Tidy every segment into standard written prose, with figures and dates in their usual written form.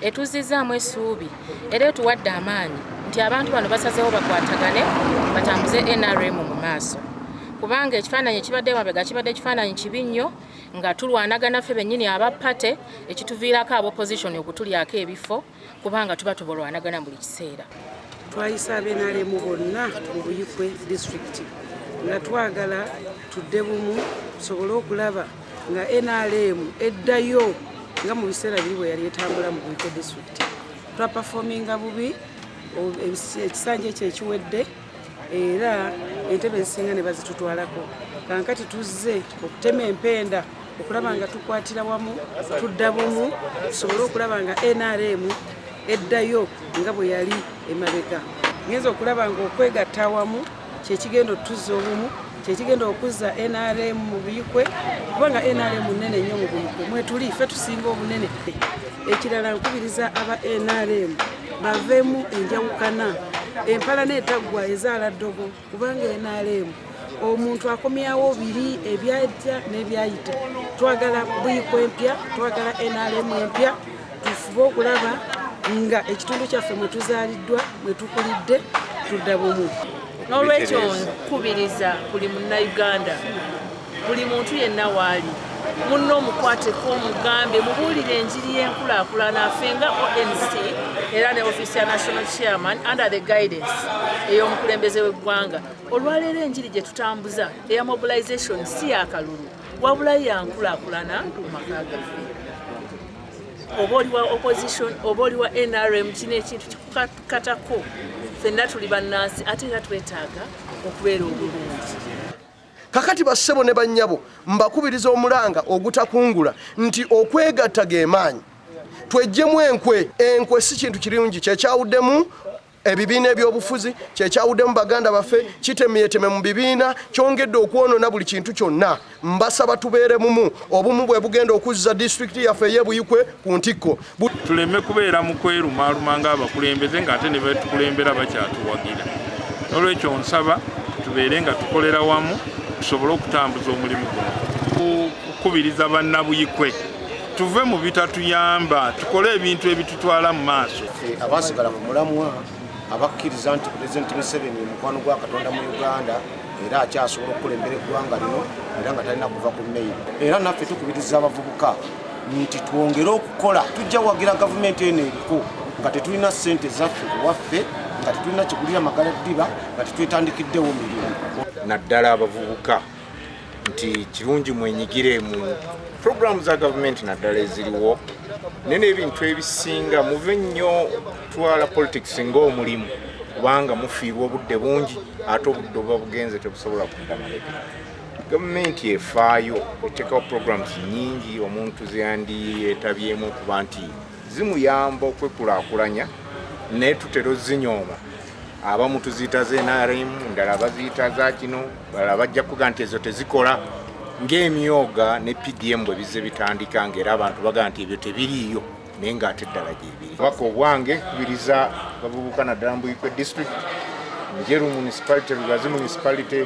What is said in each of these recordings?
etuzizaamu essuubi era etuwadde amaanyi nti abantu bano basazeewo bakwatagane batambuze NRM mu maaso kubanga ekifaananyi ekibadde mabega kibadde ekifaananyi kibi nnyo nga tulwanagana ffe bennyini abapate ekituviirako ab'opposition okutulyako ebifo kubanga tuba tubalwanagana buli kiseera. Twayisa NRM bonna mu Buikwe district nga twagala tudde bumu tusobole okulaba nga NRM eddayo nga mu biseera biri bwe yali etambula mu Buikwe district. Twaperforminga bubi ekisanja ekyo ekiwedde era entebe ezisinga ne bazitutwalako. Kankati tuzze okutema empenda okulaba nga tukwatira wamu tudda bumu tusobole okulaba nga NRM eddayo nga bwe yali emabega. Ngenza okulaba nga okwegatta wamu kyekigenda otuzza obumu kyekigenda okuzza NRM mu Buikwe kubanga NRM nnene nnyo mu Buikwe mwetuli ffe tusinga obunene. Ekirala nkubiriza aba NRM baveemu enjawukana empala neetaggwa ezaala ddogo kubanga NRM omuntu akomyawo biri ebyajja n'ebyayita. Twagala Buikwe empya, twagala NRM empya, tufube okulaba nga ekitundu kyaffe mwe tuzaaliddwa mwe tukulidde tudda bumu. N'olwekyo nkubiriza buli munnayuganda buli muntu yenna waali munno omukwateko omugambe mubuulire enjiri y'enkulaakulana afenga ONC era ne Office ya National Chairman under the guidance ey'omukulembeze w'eggwanga. Olwaleero enjiri gye tutambuza eya mobilization si yakalulu wabula ya nkulaakulana mu maka gaffe. Oba oli wa opposition oba oli wa NRM kino ekintu kikukatako ffenna tuli bannansi ate era twetaaga okubeera obulungi. Kakati bassebo ne bannyabo mbakubiriza omulanga ogutakungula nti okwegatta geemaanyi twejjemu enkwe si kintu kirungi kyekyawuddemu ebibiina ebyobufuzi kyekyawuddemu baganda baffe kitemyeteme mu bibiina kyongedde okwonoona buli kintu kyonna. Mbasaba tubeere mumu obumu bwe bugenda okuzza disitulikiti yaffe ey'e Buikwe ku ntikko. Tuleme kubeera mu kwerumaluma ng'abakulembeze ng'ate ne betukulembera bakyatuwagira. Olwekyo nsaba tubeere nga tukolera wamu tusobole okutambuza omulimu guno. Okukubiriza bannabuikwe tuve mu bitatuyamba tukole ebintu ebitutwala mu maaso. Abasigala ku mulamwa abakkiriza nti Pulezidenti Museveni mukwano gwa Katonda mu Uganda era akyasobola okukulembera eggwanga lino era nga talina kuva ku mmeyi. Era naffe tukubiriza abavubuka nti twongere okukola. Tujja wagira gavumenti eno eriko nga tetulina ssente zaffe kuwaffe nga tetulina kigulira magala ddiba nga tetwetandikiddewo mirimu. Naddala abavubuka nti kirungi mwenyigire mu programu za gavumenti naddala eziriwo nene ebintu ebisinga muve nnyo twala politics ng'omulimu kubanga mufiirwa obudde bungi ate obudde oba bugenze tebusobola kudda mabega. Gavumenti efaayo eteekawo programs nyingi omuntu zeyandiyetabyemu okuba nti zimuyamba okwekulaakulanya naye tutera ozinyooma. Abamu tuziyita z'NRM ndala baziyita za kino balala bajja kuga nti ezo tezikola ng'emyoga ne PDM bwe bize bitandika ng'era abantu baga nti ebyo tebiriiyo naye ng'ate eddala gyebiri. Obubaka obwange kubiriza bavubuka naddala mu Buikwe district Njeru municipality Lugazi municipality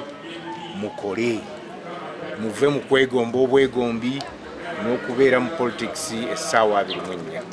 mukole muve mu kwegomba obwegombi n'okubeera mu politics essaawa 24.